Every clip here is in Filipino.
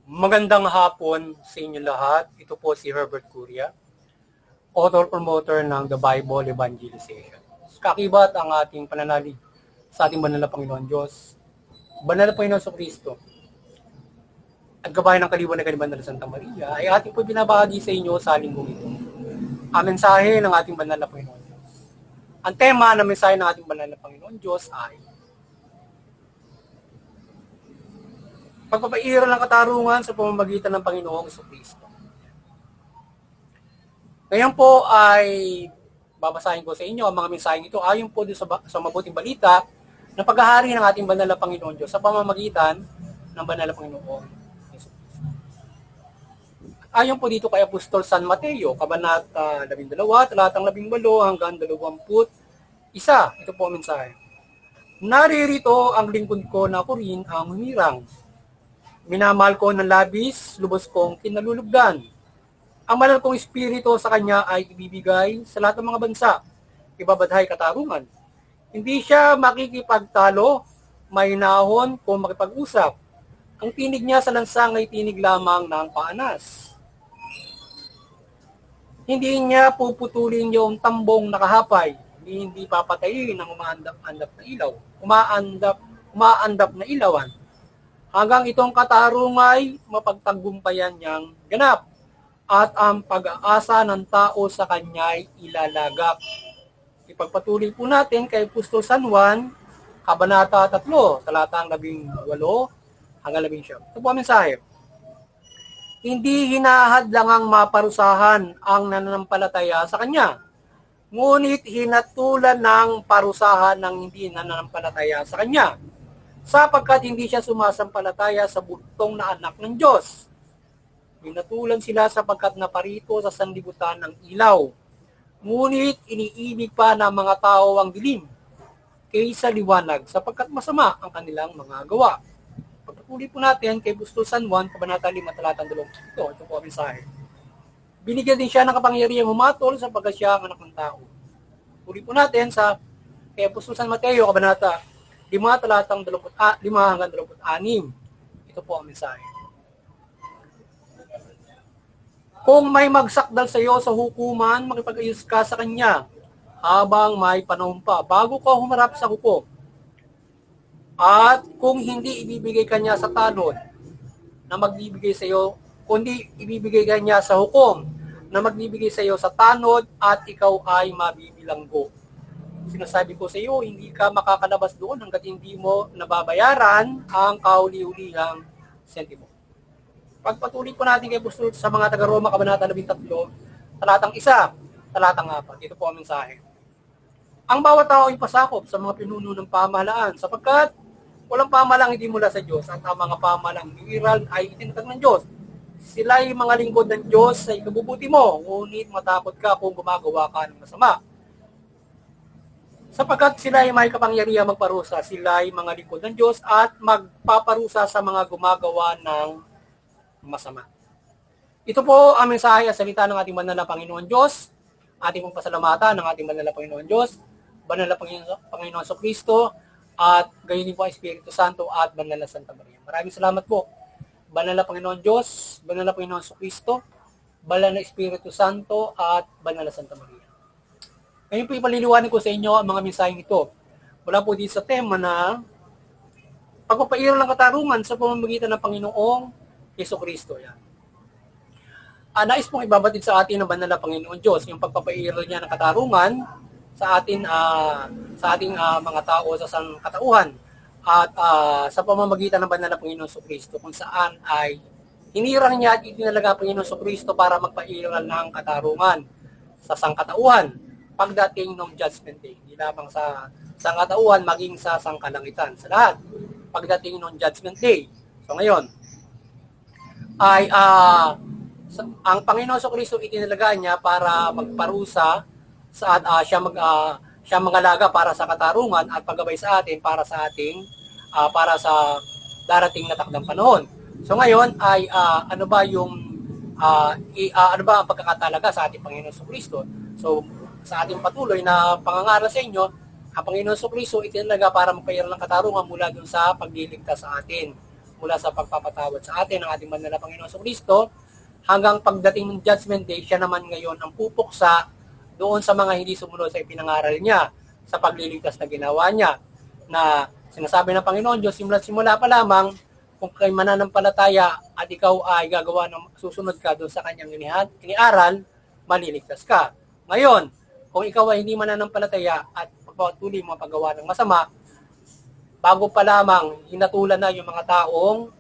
Magandang hapon sa inyo lahat. Ito po si Herbert Curia, author-promoter ng The Bible Evangelization. Kakibat ang ating pananalig sa ating banal na Panginoon Diyos, banal na Panginoon Kristo, at gabayan ng kaliwan na kaniban na Santa Maria ay ating po binabahagi sa inyo sa linggong ito. Ang mensahe ng ating banal na Panginoon Diyos. Ang tema ng mensahe ng ating banal na Panginoon Diyos ay pagpapairal ng katarungan sa pamamagitan ng Panginoong Kristo. Ngayon po ay babasahin ko sa inyo ang mga mensaheng ito ayon po sa mabuting balita ng paghahari ng ating banal na Panginoon Diyos sa pamamagitan ng banal na Panginoong Kristo. Ayon po dito kay Apostol San Mateo, Kabanata 12, talatang 18 hanggang 21. Ito po ang mensahe. Naririto ang lingkod ko na ako rin ang humirang. Minamahal ko ng labis, lubos kong kinalulugdan. Ang banal kong espiritu sa kanya ay ibibigay sa lahat ng mga bansa. Ibabadhay katarungan. Hindi siya makikipagtalo, may nahon kung makipag-usap. Ang tinig niya sa lansang ay tinig lamang ng paanas. Hindi niya puputulin yung tambong nakahapay. Hindi papatayin ang umaandap na ilaw. Umaandap na ilawan. Hanggang itong katarungay mapagtagumpayan niyang ganap at ang pag-aasa ng tao sa kanya'y ilalagak. Ipagpatuloy po natin kay Apostol San Juan, Kabanata 3, talatang 18 hanggang 19. Ito po ang mensahe. Hindi hinahadlangang maparusahan ang nananampalataya sa kanya, ngunit hinatulan ng parusahan ng hindi nananampalataya sa kanya, sapagkat hindi siya sumasampalataya sa bugtong na anak ng Diyos. Hinatulan sila sapagkat naparito sa sanlibutan ng ilaw. Ngunit iniibig pa ng mga tao ang dilim kaysa liwanag sapagkat masama ang kanilang mga gawa. Pagpatuloy po natin kay Apostol San Juan, Kabanata 5, talatang 20. Ito po ang mensahe. Binigyan din siya ng kapangyarihang humatol sapagkat siya ang anak ng tao. Patuloy po natin sa kay Apostol San Mateo, Kabanata 5, talatang 5 hanggang 26. Ito po ang mensahe. Kung may magsakdal sa iyo sa hukuman, makipag-ayos ka sa kanya habang may panahon pa bago ka humarap sa hukom. At kung hindi ibibigay kanya sa tanod na magbibigay sa iyo, kundi ibibigay kanya sa hukom na magbibigay sa iyo sa tanod at ikaw ay mabibilanggo. Sinasabi ko sa iyo, hindi ka makakalabas doon hanggat hindi mo nababayaran ang kauli-ulihang sentimo. Pagpatuloy po natin kay Apostol sa mga taga-Roma, Kabanata 13, talatang 1, talatang 4. Ito po ang mensahe. Ang bawat tao ay pasakop sa mga pinuno ng pamahalaan sapagkat walang pamahalang hindi mula sa Diyos at ang mga pamahalang iral ay itinatag ng Diyos. Sila ay mga lingkod ng Diyos sa ikabubuti mo, ngunit matakot ka kung gumagawa ka ng masama. Sapagkat sila ay may kapangyarihan magparusa, sila ay mga lingkod ng Diyos at magpaparusa sa mga gumagawa ng masama. Ito po ang mensahe at salita ng ating banal na Panginoon Diyos. Ating pong pasalamatan ng ating banal na Panginoon Diyos, banal na Panginoon Kristo, at gayon din po ang Espiritu Santo at banal na Santa Maria. Maraming salamat po. Banal na Panginoon Diyos, banal na Panginoon Kristo, banal na Espiritu Santo, at banal na Santa Maria. Ngayon po ipaliliwanag ko sa inyo ang mga mensaheng ito. Wala po din sa tema na pagpapairal ng katarungan sa pamamagitan ng Panginoong Kristo. Yan. Nais pong ibabatid sa atin ng banal na Panginoon Diyos yung pagpapairal niya ng katarungan sa ating mga tao sa sangkatauhan at sa pamamagitan ng banal na Panginoon Kristo kung saan ay hinirang niya at itinalaga ang Panginoon Kristo para magpairal ng katarungan sa sangkatauhan pagdating ng Judgment Day. Hindi lamang sa sangkatauhan, maging sa sangkalangitan. Sa lahat, pagdating ng Judgment Day. So ngayon, ay ang Panginoon Kristo itinalaga niya para magparusa sa siya mangalaga para sa katarungan at paggabay sa atin para sa darating na takdang panahon. So ngayon ay ano ba ang pagkakatalaga sa ating Panginoon Kristo? So sa ating patuloy na pangangaral sa inyo Ang Panginoon Jesucristo itinalaga para magpahirap ng katarungan mula dun sa pagliligtas sa atin, mula sa pagpapatawad sa atin ng ating banal na Panginoon Jesucristo, hanggang pagdating ng Judgment Day, siya naman ngayon ang pupuksa doon sa mga hindi sumunod sa ipinangaral niya, sa pagliligtas na ginawa niya, na sinasabi ng Panginoon Diyos, simula pa lamang, kung kay mananampalataya at ikaw ay gagawa ng susunod ka doon sa kanyang iniaral, maliligtas ka. Ngayon, kung ikaw ay hindi mananampalataya at pagpatuloy mo paggawa ng masama, bago pa lamang hinatulan na yung mga taong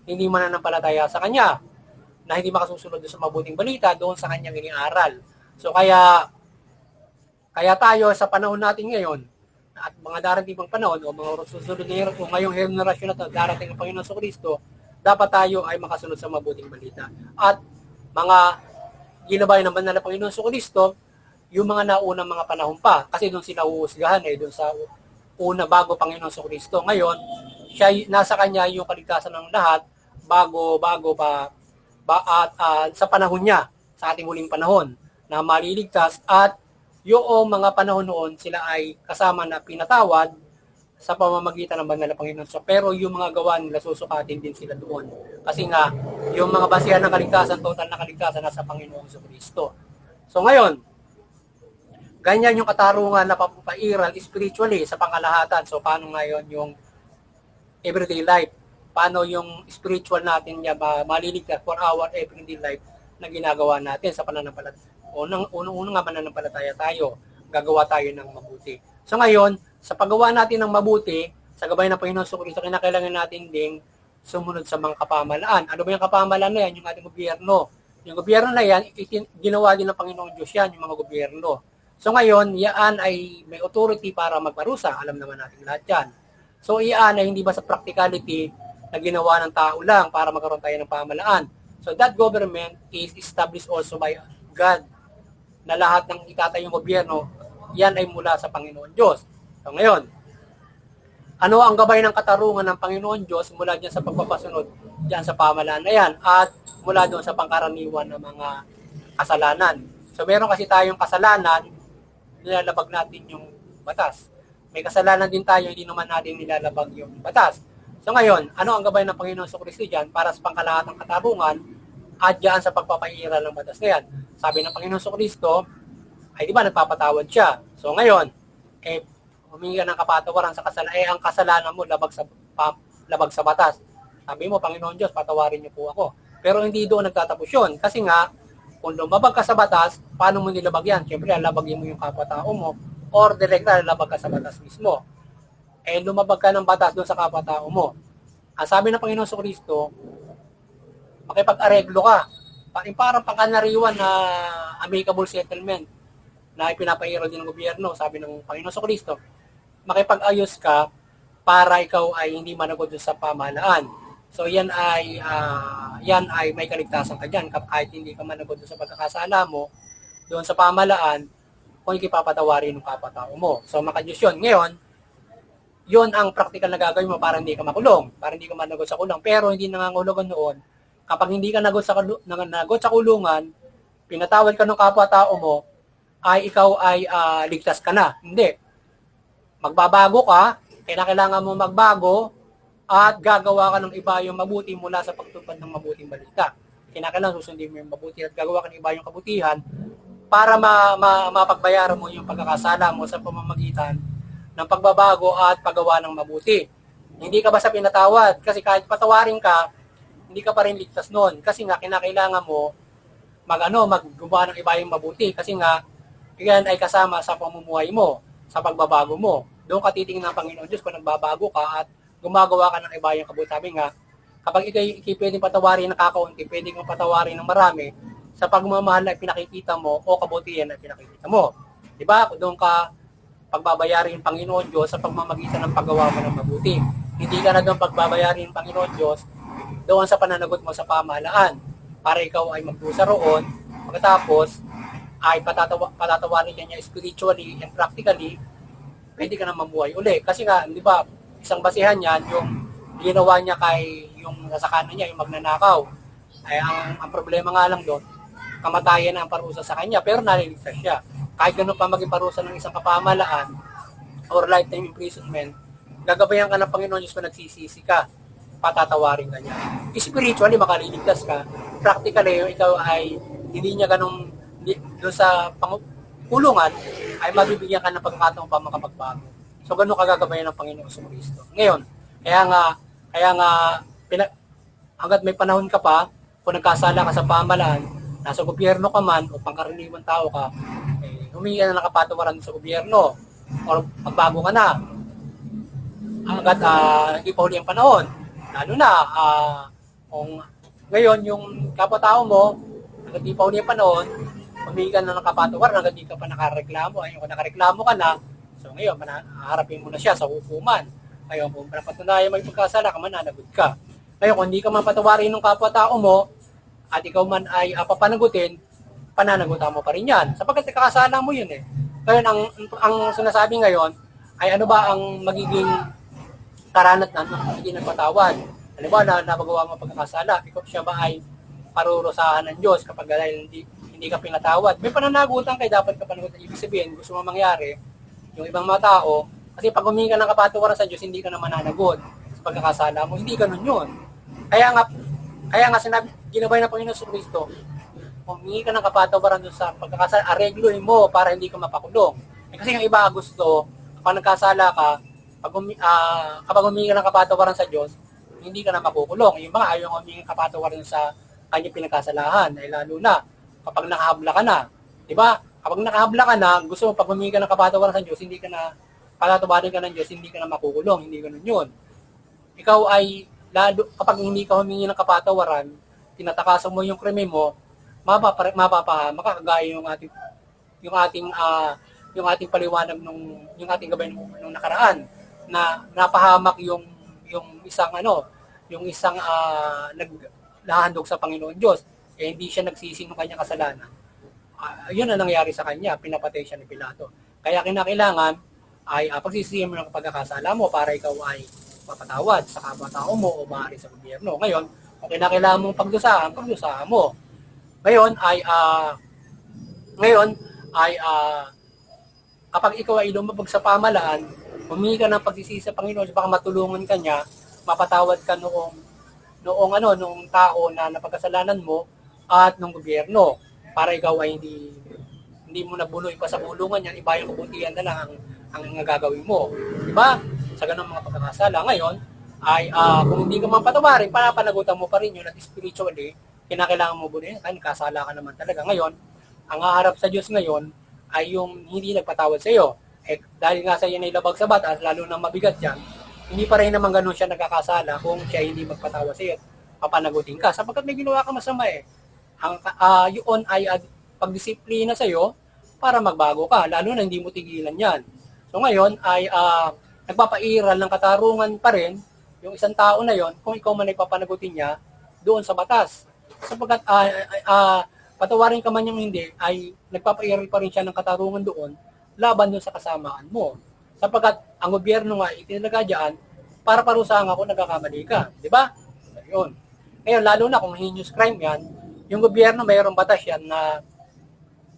hindi mananampalataya sa kanya, na hindi makasusunod doon sa mabuting balita doon sa kanyang iniaral. So kaya tayo sa panahon natin ngayon, at mga darating pang panahon o mga susunod na o ngayong henerasyon na ito, darating ang Panginoon Jesucristo, dapat tayo ay makasunod sa mabuting balita. At mga ginabay ng banal na Panginoon Jesucristo, yung mga naunang mga panahon pa, kasi doon sila uusgahan doon sa una bago Panginoon Jesucristo. Ngayon, nasa kanya yung kaligtasan ng lahat bago pa at sa panahon niya, sa ating huling panahon, na maliligtas at yung mga panahon noon sila ay kasama na pinatawad sa pamamagitan ng banal na Panginoon. So, pero yung mga gawa nila susukatin din sila doon. Kasi nga, yung mga basihan ng kaligtasan, total na kaligtasan nasa Panginoong Jesucristo. So ngayon, ganyan yung katarungan na papairal spiritually sa pangkalahatan. So paano ngayon yung everyday life? Paano yung spiritual natin niya maliligtas for our everyday life na ginagawa natin sa pananampalataya? Unang-unang nga mananampalataya tayo, gagawa tayo ng mabuti. So ngayon, sa paggawa natin ng mabuti, sa gabay ng Panginoon Jesucristo, kinakailangan natin ding sumunod sa mga kapamalaan. Ano ba yung kapamalaan na yan? Yung ating gobyerno. Yung gobyerno na yan, ginawa din ng Panginoong Diyos yan, yung mga gobyerno. So ngayon, yan ay may authority para magparusa. Alam naman natin lahat yan. So yan ay hindi ba sa practicality na ginawa ng tao lang para magkaroon tayo ng pamalaan. So that government is established also by God, na lahat ng itatayong gobyerno, yan ay mula sa Panginoon Diyos. So ngayon, ano ang gabay ng katarungan ng Panginoon Diyos mula dyan sa pagpapasunod dyan sa pamalaan na yan at mula doon sa pangkaraniwan ng mga kasalanan. So meron kasi tayong kasalanan, nilalabag natin yung batas. May kasalanan din tayo, hindi naman natin nilalabag yung batas. So ngayon, ano ang gabay ng Panginoon Jesucristo dyan para sa pangkalahatang katarungan at dyan sa pagpapairal ng batas na yan? Sabi ng Panginoon Jesucristo, ay di ba nagpapatawad siya? So ngayon, humingi ka ng kapatawaran sa kasalanan, ang kasalanan mo labag sa batas. Sabi mo, Panginoon Diyos, patawarin niyo po ako. Pero hindi doon nagtatapos yun. Kasi nga, kung lumabag ka sa batas, paano mo nilabag yan? Siyempre, lalabagin mo yung kapwa-tao mo or direkta lalabag ka sa batas mismo. Lumabag ka ng batas doon sa kapwa-tao mo. Ang sabi ng Panginoon Jesucristo, makipag-areglo ka. Parang pangkanariwan na amicable settlement na ipinapairal din ng gobyerno, sabi ng Panginoon Jesucristo, makipag-ayos ka para ikaw ay hindi managot sa pamahalaan. So yan ay may kaligtasan ka dyan kahit hindi ka managot sa pagkakasala mo doon sa pamahalaan kung ikipapatawarin ng kapwa-tao mo. So makadiyos yun. Ngayon, yun ang practical na gagawin mo para hindi ka makulong, para hindi ka managot sa kulong. Pero hindi nangangulugan noon, kapag hindi ka nagot sa kulungan, pinatawad ka ng kapwa-tao mo, ay ikaw ay ligtas ka na. Hindi. Magbabago ka, kailangan mo magbago, at gagawa ka ng iba yung mabuti mula sa pagtupad ng mabuting balita. Kailangan susundin mo yung mabuti at gagawa ka ng iba yung kabutihan para mapagbayaran mo yung pagkakasala mo sa pamamagitan ng pagbabago at paggawa ng mabuti. Hindi ka basta pinatawad kasi kahit patawarin ka, hindi ka pa rin ligtas noon kasi nga kinakailangan mo maggumawa ng iba yung mabuti kasi nga yan ay kasama sa pamumuhay mo, sa pagbabago mo. Doon ka titingnan ng Panginoon Diyos kung nagbabago ka at gumagawa ka ng iba yung kabuti. Sabi nga, kapag ikay pwedeng patawarin ng kakaunti, pwedeng kang patawarin ng marami sa pagmamahal na pinakikita mo o kabutihan na pinakikita mo. Diba? Doon ka pagbabayarin ng Panginoon Diyos sa pagmamagitan ng paggawa mo ng mabuti. Hindi ka na doon pagbabayarin ng Panginoon Diyos doon sa pananagot mo sa pamahalaan para ikaw ay magdusa roon. Pagkatapos ay patatawarin niya spiritually and practically, pwede ka na mamuhay uli. Kasi nga, di ba, isang basihan yan, yung ginawa niya kay yung nasa kanan niya, yung magnanakaw. Ay, ang problema nga lang doon, kamatayan na ang parusa sa kanya, pero naliligtas siya. Kahit ganun pa maging parusa ng isang kapamahalaan, or lifetime imprisonment, gagabayan ka ng Panginoon Diyos kung nagsisisi ka, patatawarin ka niya. Spiritually, makaliligtas ka. Practically, ikaw ay hindi niya ganun, doon sa kulungan, ay mabibigyan ka ng pagkakataon pa makapagbago. So, ganun kagagabayan ng Panginoon sa Kristo. Ngayon, kaya nga, hanggat may panahon ka pa, kung nagkasala ka sa pamahalaan, nasa gobyerno ka man, o pangkaraniwang tao ka, humingi ka na ng kapatawaran sa gobyerno, o magbago ka na, hanggat hindi pa huli ang panahon. Lalo na, kung ngayon, yung kapatao mo, hanggat hindi pa huli ang panahon, humingi ka na ng kapatawaran, hanggat hindi ka pa nakareklamo, ayun, kung nakareklamo ka na, so ngayon, harapin mo na siya sa hukuman. Ngayon, kung napatunayan may pagkasala ka, mananagot ka. Ngayon, kung hindi ka man patawarin ng kapwa-tao mo, at ikaw man ay papanagutin, pananagutan mo pa rin yan. Sapagkat kakasala mo yun eh. Ngayon, ang sinasabi ngayon, ay ano ba ang magiging karanatan ng hindi nagpatawad? Ano ba na napagawa mo pagkakasala? Ikaw siya ba ay parurusahan ng Diyos kapag dahil hindi ka pinatawad? May pananagutan kay dapat ka panagutan. Ibig sabihin, gusto mo mangyari, yung ibang mga tao, kasi pag humingi ka ng kapatawaran sa Diyos, hindi ka na mananagot sa pagkakasala mo. Hindi ganun yun. Kaya nga sinabi, ginabay ng Panginoon sa Kristo, humingi ka ng kapatawaran doon sa pagkakasala, aregluhin mo para hindi ka mapakulong. Kasi yung iba gusto, kapag nagkasala ka, kapag humingi ka ng kapatawaran sa Diyos, hindi ka na makukulong. Yung mga ayaw humingi ng kapatawaran sa kanyang pinagkasalahan, ay lalo na kapag nakahabla ka na. Diba? Kapag nakahabla ka na, gusto mo pag humingi ka ng kapatawaran sa Diyos, hindi ka na, patatawarin ka ng Diyos, hindi ka na makukulong. Hindi ganun yun. Ikaw ay, kapag hindi ka humingi ng kapatawaran, tinatakasan mo yung krimen mo, mapapahama ka, kagaya yung ating paliwanag yung ating gabay nung nakaraan, na napahamak yung isang naglahandog sa Panginoon Diyos, hindi siya nagsisi ng kanyang kasalanan. Yun ang nangyari sa kanya, pinapatay siya ni Pilato. Kaya kinakailangan ay pagsisihin mo ng pagkakasala mo para ikaw ay mapatawad sa kapwa-tao mo o maaari sa gobyerno. Ngayon, kung kinakailangan mong pagdusahan mo. Ngayon ay kapag ikaw ay lumabag sa pamahalaan, humingi ka ng pagsisisi sa Panginoon, baka matulungan ka niya, mapatawad ka noong tao na napagkasalanan mo at ng gobyerno para ikaw ay hindi mo nabuloy pa sa kulungan yan, iba yung kabutihan na lang ang gagawin mo. Diba? Sa ganung mga pagkakasala. Ngayon, ay kung hindi ka man patawarin, panapanagutan mo pa rin yun at spiritually, kinakailangan mo bunuin, kasala ka naman talaga. Ngayon, ang haharap sa Diyos ngayon ay yung hindi nagpatawad sa iyo. Dahil nga sa iyo na ilabag sa batas, lalo na mabigat yan, hindi pa rin naman ganun siya nagkakasala kung siya hindi magpatawad sa iyo. Papanagutin ka. Sapagkat may ginawa ka masama eh. Yun ay pagdisiplina sa iyo para magbago ka, lalo na hindi mo tigilan yan. So ngayon ay nagpapairal ng katarungan pa rin yung isang tao na yon kung ikaw man ay papanagutin niya doon sa batas. Sapagkat patawarin ka man yung hindi, ay nagpapairal pa rin siya ng katarungan doon laban doon sa kasamaan mo. Sapagkat ang gobyerno nga itinalaga diyan para parusahan kung nagkakamali ka. Di ba? Yun. Ngayon, lalo na kung heinous crime yan, yung gobyerno mayroong batas yan na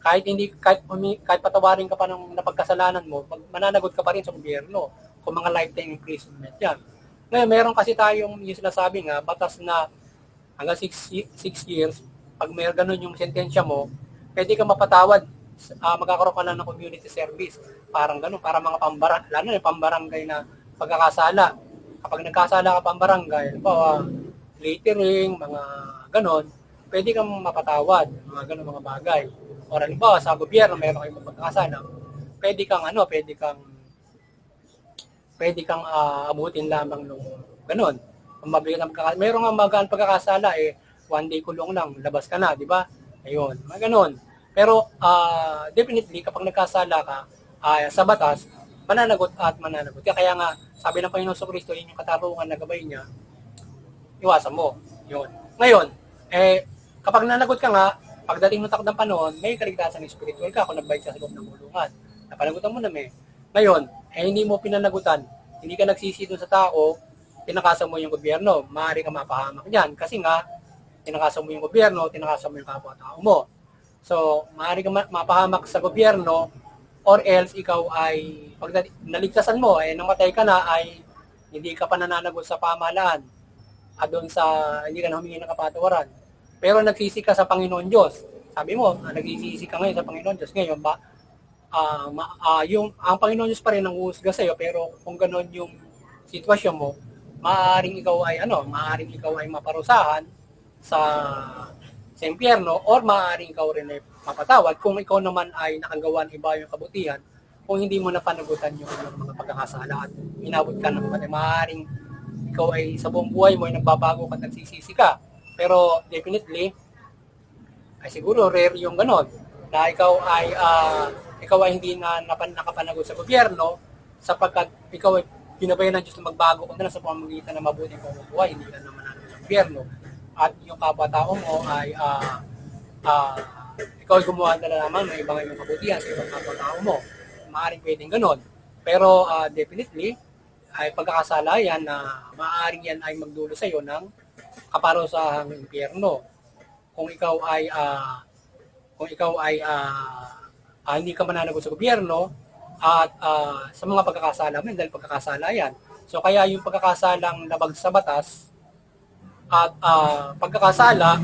kahit patawarin ka pa ng napagkasalanan mo, mananagot ka pa rin sa gobyerno kung mga lifetime imprisonment yan. Ngayon, meron kasi tayong yung sinasabi nga, batas na hanggang 6 years, pag may ganun yung sentensya mo, pwede ka mapatawad, magkakaroon ka na ng community service. Parang ganun, para mga pambarangay, lalo na yung pambarangay na pagkakasala. Kapag nagkasala ka pambarangay, littering, mga ganun, pwede kang mapatawad, mga ganun mga bagay. O halimbawa, sa gobyerno, meron kayong pagkakasala, pwede kang abutin lamang nung ganun. Kung mabigat ang pagkakasala, meron nga magaan pagkakasala, 1 day kulong lang, labas ka na, di ba? Ayun, mga ganun. Pero definitely, kapag nagkasala ka sa batas, mananagot. Kaya nga, sabi ng Panginoon sa Kristo, yun yung katarungan na gabay niya, iwasan mo. Yun. Ngayon, kapag nanagot ka nga, pagdating ng takdang panahon, may kaligtasan ng spiritual ka kung nagbayad ka sa loob ng kulungan. Napanagutan mo na Ngayon, hindi mo pinanagutan. Hindi ka nagsisi doon sa tao, tinakasan mo yung gobyerno. Maaari ka mapahamak dyan. Kasi nga, tinakasan mo yung gobyerno, tinakasan mo yung kapwa-tao mo. So, maaari ka mapahamak sa gobyerno or else ikaw ay, pag naligtasan mo, namatay ka na, ay hindi ka pa nananagot sa pamahalaan at doon sa, hindi ka na humingi ng kapatawaran. Pero nagsisi ka sa Panginoon Diyos. Sabi mo, nagsisisi ka ngayon sa Panginoon Diyos. Ngayon, ang Panginoon Diyos pa rin ang uhusga sa iyo, pero kung ganoon yung sitwasyon mo, maaaring ikaw ay maparusahan sa impyerno, or maaaring ikaw rin ay mapatawad kung ikaw naman ay nakagawa ng iba yung kabutihan, kung hindi mo napanagutan yung mga pagkakasala at inabot ka ng matay. Maaaring ikaw ay sa buong buhay mo ay nagbabago ka at nagsisisi ka. Pero definitely, ay siguro rare yung ganon, na ikaw ay hindi na nakapanagot sa gobyerno sapagkat ikaw ay pinabayan ng Diyos na magbago kung na sa pamamagitan ng mabuting pamumuhay, hindi ka naman sa gobyerno. At yung kapwa-tao mo ay ikaw ay gumawa na lamang ng ibang yung kabutihan sa ibang kapwa-tao mo. Maaaring pwedeng ganon. Pero definitely, ay pagkakasala yan na maaaring yan ay magdulo sa iyo ng kaparusahang impyerno. Kung ikaw ay hindi ka mananagot sa gobyerno at sa mga pagkakasala mo, dahil pagkakasala yan. So kaya yung pagkakasalang labag sa batas at pagkakasala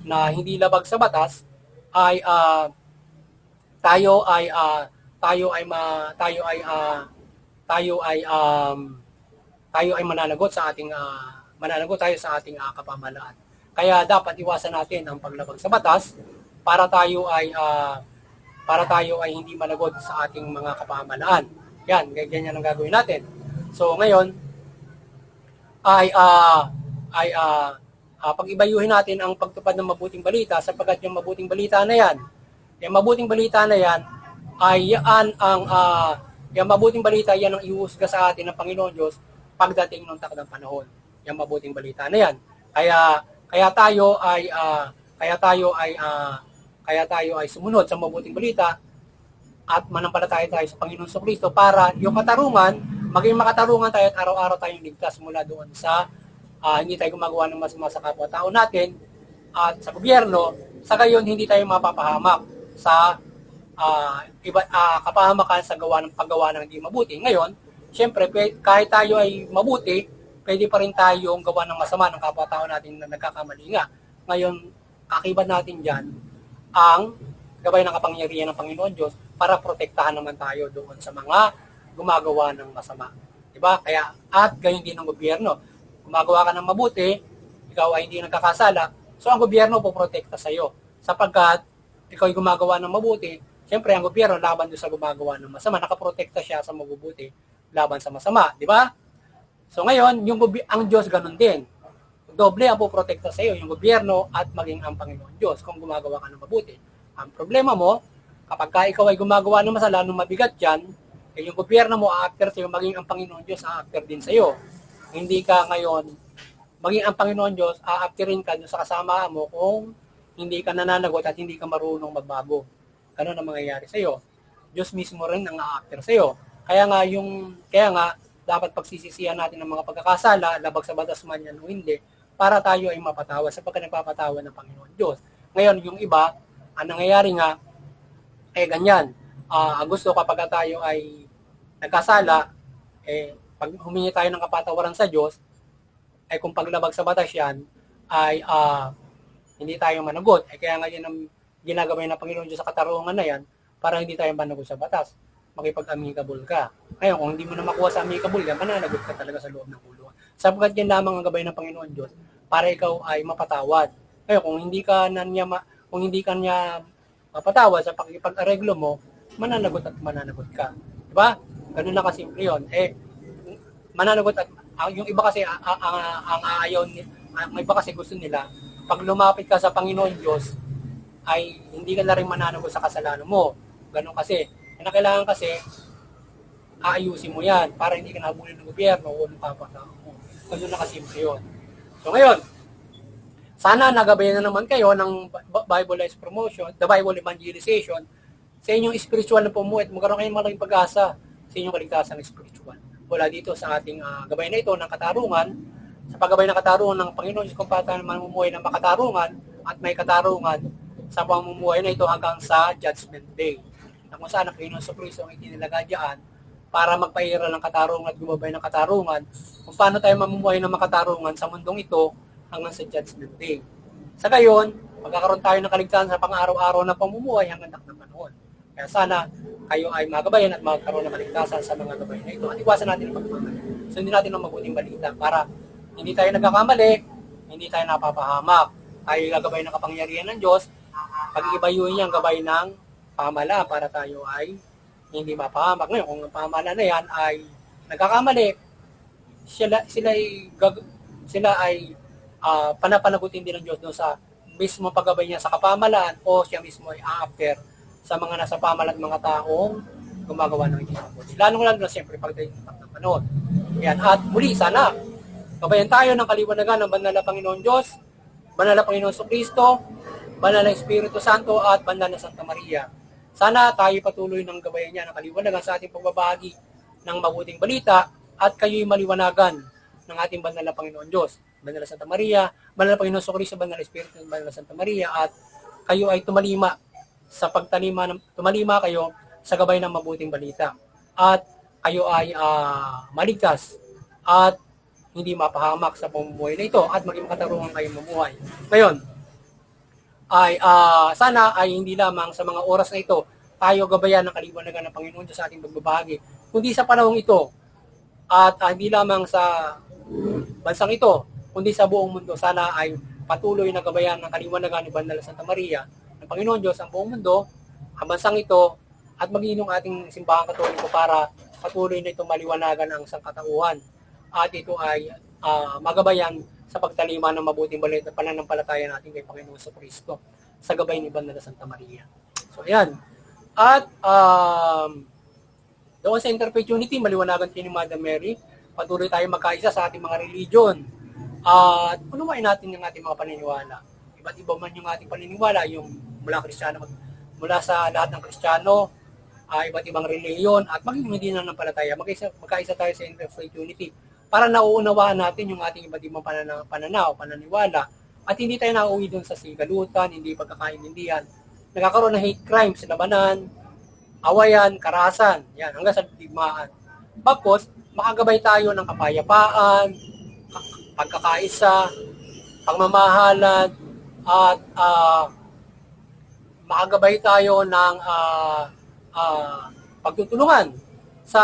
na hindi labag sa batas ay tayo ay mananagot tayo sa ating kapamahalaan. Kaya dapat iwasan natin ang paglabag sa batas para tayo ay hindi managot sa ating mga kapamahalaan. Yan, ganyan ang gagawin natin. So ngayon pag-ibayuhin natin ang pagtupad ng mabuting balita, sapagkat yung mabuting balita na yan, yung mabuting balita yan ang ihuhusga sa atin ng Panginoon Diyos pagdating ng takdang panahon. Yung mabuting balita na yan. Kaya tayo ay sumunod sa mabuting balita at manampalataya tayo sa Panginoon Kristo para yung maging makatarungan tayo at araw-araw tayong ligtas mula doon sa hindi tayo gumagawa ng masama sa kapwa-tao natin at sa gobyerno, sa gayon hindi tayo mapapahamak sa kapahamakan sa paggawa ng hindi mabuti. Ngayon, siyempre, kahit tayo ay mabuti, pwede pa rin tayong gawa ng masama ng kapwa-tao natin na nagkakamali nga. Ngayon, kakibat natin dyan ang gabay ng kapangyarihan ng Panginoon Diyos para protektahan naman tayo doon sa mga gumagawa ng masama. Diba? Kaya, at gayon din ng gobyerno. Gumagawa ka ng mabuti, ikaw ay hindi nagkakasala, so ang gobyerno poprotekta sa iyo. Sapagkat ikaw ay gumagawa ng mabuti, siyempre ang gobyerno laban doon sa gumagawa ng masama, nakaprotekta siya sa mabubuti laban sa masama, di ba? So ngayon, ang Diyos ganun din. Doble ang poprotekta sa iyo, yung gobyerno at maging ang Panginoon Diyos kung gumagawa ka ng mabuti. Ang problema mo, kapag ikaw ay gumagawa ng masala, nung mabigat dyan, yung gobyerno mo a-after sa iyo, maging ang Panginoon Diyos a-after din sa iyo. Hindi ka ngayon, maging ang Panginoon Diyos, a-afterin ka sa kasama mo kung hindi ka nananagot at hindi ka marunong magbago. Ganun ang mangyayari sa iyo. Diyos mismo rin ang a-after sa iyo. Kaya nga, dapat pagsisisihan natin ng mga pagkakasala, labag sa batas man yan o hindi, para tayo ay mapatawa sapagkat nagpapatawa ng Panginoon Diyos. Ngayon, yung iba, ang nangyayari nga, ganyan. Gusto kapag tayo ay nagkasala, pag humingi tayo ng kapatawaran sa Diyos, kung paglabag sa batas yan, ay hindi tayo managot. Kaya nga yan ang ginagawin ng Panginoon Diyos sa katarungan na yan, para hindi tayo managot sa batas. Makipag-amicable ka. Ngayon, kung hindi mo na makuha sa amicable yan, mananagot ka talaga sa loob ng kulungan. Sapagkat yan lamang ang gabay ng Panginoon Diyos, para ikaw ay mapatawad. Ngayon, kung hindi ka niya mapatawad sa pakikipag-areglo mo, mananagot ka. Diba? Ganun na kasimple yun. Mananagot at yung iba kasi ang iba kasi gusto nila pag lumapit ka sa Panginoon Diyos ay hindi ka na rin mananagot sa kasalanan mo. Ganun kasi. Kailangan kasi aayusin mo yan para hindi ka nabulin ng gobyerno o ng kapwa-tao mo. Ganun na kasimple yun. So ngayon, sana nagabayan na naman kayo ng Bible-Life Promotion, the Bible Evangelization sa inyong spiritual na pumuit. Magkaroon kayong malaking pag-asa sa inyong kaligtasan ng spiritual. Wala dito sa ating gabay na ito ng katarungan, sa paggabay ng katarungan ng Panginoon Diyos kung paano mamumuhay ng makatarungan at may katarungan sa pamumuhay na ito hanggang sa Judgment Day. na kung saan ang Panginoon sa Kristo ang itinilaga diyan para magpairal ng katarungan at gumabay ng katarungan kung paano tayo mamumuhay ng makatarungan sa mundong ito hanggang sa Judgment Day. Sa gayon, magkakaroon tayo ng kaligtasan sa pang-araw-araw na pamumuhay hanggang ng panahon. Kaya sana kayo ay magabayan at magkaroon ng kaligtasan sa mga gabay na ito at iwasan natin ang pagkakamali. Sundin natin ang mabuting balita para hindi tayo nagkakamali, hindi tayo napapahamak. Tayo gagabay ng kapangyarihan ng Diyos, pag-ibayuhin niya ang gabay ng pamahalaan para tayo ay hindi mapahamak. Ngayon, kung ang pamahalaan na yan ay nagkakamali, sila ay panapanagutin din ng Diyos doon sa mismo paggabay niya sa kapamahalaan o siya mismo ay after sa mga nasa pamahalaan mga taong gumagawa ng hindi mabuti. Lalo na siyempre pagdating ng panahon. Yan. At muli, sana gabayan tayo ng kaliwanagan ng banal na Panginoon Diyos, banal na Panginoon Kristo, banal na Espiritu Santo at banal na Santa Maria. Sana tayo patuloy ng gabayan niya ng kaliwanagan sa ating pagbabahagi ng mabuting balita at kayo'y maliwanagan ng ating banal na Panginoon Diyos, banal na Santa Maria, banal na Panginoon Kristo, banal na Espiritu, banal na Santa Maria, at kayo ay tumalima kayo sa gabay ng mabuting balita. At kayo ay maligtas at hindi mapahamak sa pamumuhay na ito at maging makatarungan kayong mamuhay. Ngayon, ay sana ay hindi lamang sa mga oras na ito tayo gabayan ng kaliwanagan ng Panginoon Diyos sa ating pagbabahagi, kundi sa panahong ito at hindi lamang sa bansang ito, kundi sa buong mundo. Sana ay patuloy na gabayan ng kaliwanagan ni Banal na Santa Maria ng Panginoon Diyos ang buong mundo, ang bansang ito, at maging yung ating simbahang katoliko para patuloy na itong maliwanagan ang sangkatauhan. At ito ay magabayan sa pagtalima ng mabuting balita at pananampalataya natin kay Panginoon sa Kristo sa gabay ni Banal na Santa Maria. So, ayan. At doon sa Interfaith Unity, maliwanagan din ni Mother Mary, patuloy tayo magkaisa sa ating mga religion. At unawain natin yung ating mga paniniwala. Iba't iba man yung ating paniniwala, yung mula sa lahat ng Kristiyano, iba't ibang reliyon, at maging hindi na ng palataya, magkaisa tayo sa Interfaith Unity para nauunawaan natin yung ating iba't ibang pananaw, pananiwala, at hindi tayo nauwi doon sa sigalutan, hindi pagkakaintindihan, nagkakaroon ng hate crimes sa labanan, awayan, karahasan, yan, hanggang sa digmaan. Tapos, makagabay tayo ng kapayapaan, pagkakaisa, pagmamahalan, at makagabay tayo ng pagtutulungan sa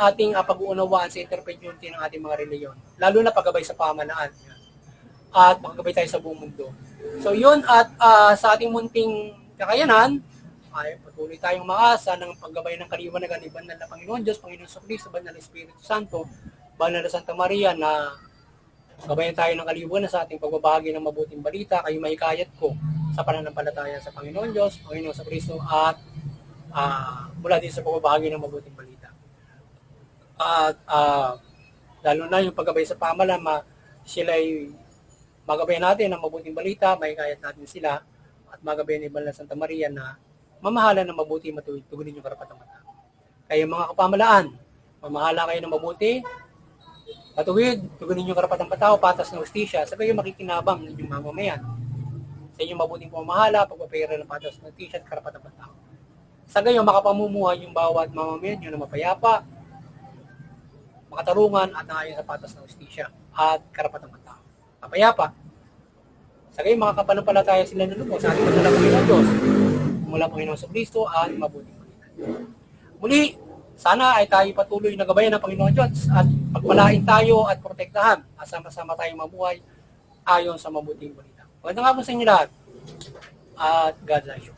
ating pag-uunawaan sa Interfaith Unity ng ating mga reliyon, lalo na paggabay sa pamahalaan at makagabay tayo sa buong mundo. So yun, at sa ating munting kakayanan ay patuloy tayong maasa ng paggabay ng kaliwanagan ni Banal na Panginoon Diyos, Panginoon sa Kristo, Banal na Espiritu Santo, Banal na Santa Maria, na gabayan tayo ng kaliwanagan sa ating pagbabahagi ng mabuting balita. Kayo mahikayat ko sa pananampalataya sa Panginoon Diyos, Panginoon sa Kristo, at mula din sa pagbabahagi ng mabuting balita. At lalo na yung paggabay sa pamahalaan, sila ay magabayan natin ng mabuting balita, mahikayat natin sila, at magabayan ni Banal na Santa Maria na mamahalan ng mabuti, matugunin yung karapatan-matao. Kaya mga kapamahalaan, mamahala kayo ng mabuti, matuwid, tugunin yung karapatan-matao, patas na hustisya, sa kayo makikinabang ng inyong mamamayan. Sa inyong mabuting pamamahala, pagpapayara ng patas na hustisya at karapatan-matao. Sa gayon, makapamumuhay yung bawat mamamayan nyo na mapayapa, makatarungan at naayon sa patas ng hustisya at karapatan-matao. Mapayapa. Sa gayon, makakapanampalataya sila ng lubos sa ating banal na Panginoon Diyos, mula Panginoon sa Kristo at mabuting balita. Muli, sana ay tayo patuloy na gabayan ng Panginoon Diyos at pagpalain tayo at protektahan at sama-sama tayong mabuhay ayon sa mabuting balita. Magandang hapon sa inyo lahat at God bless you.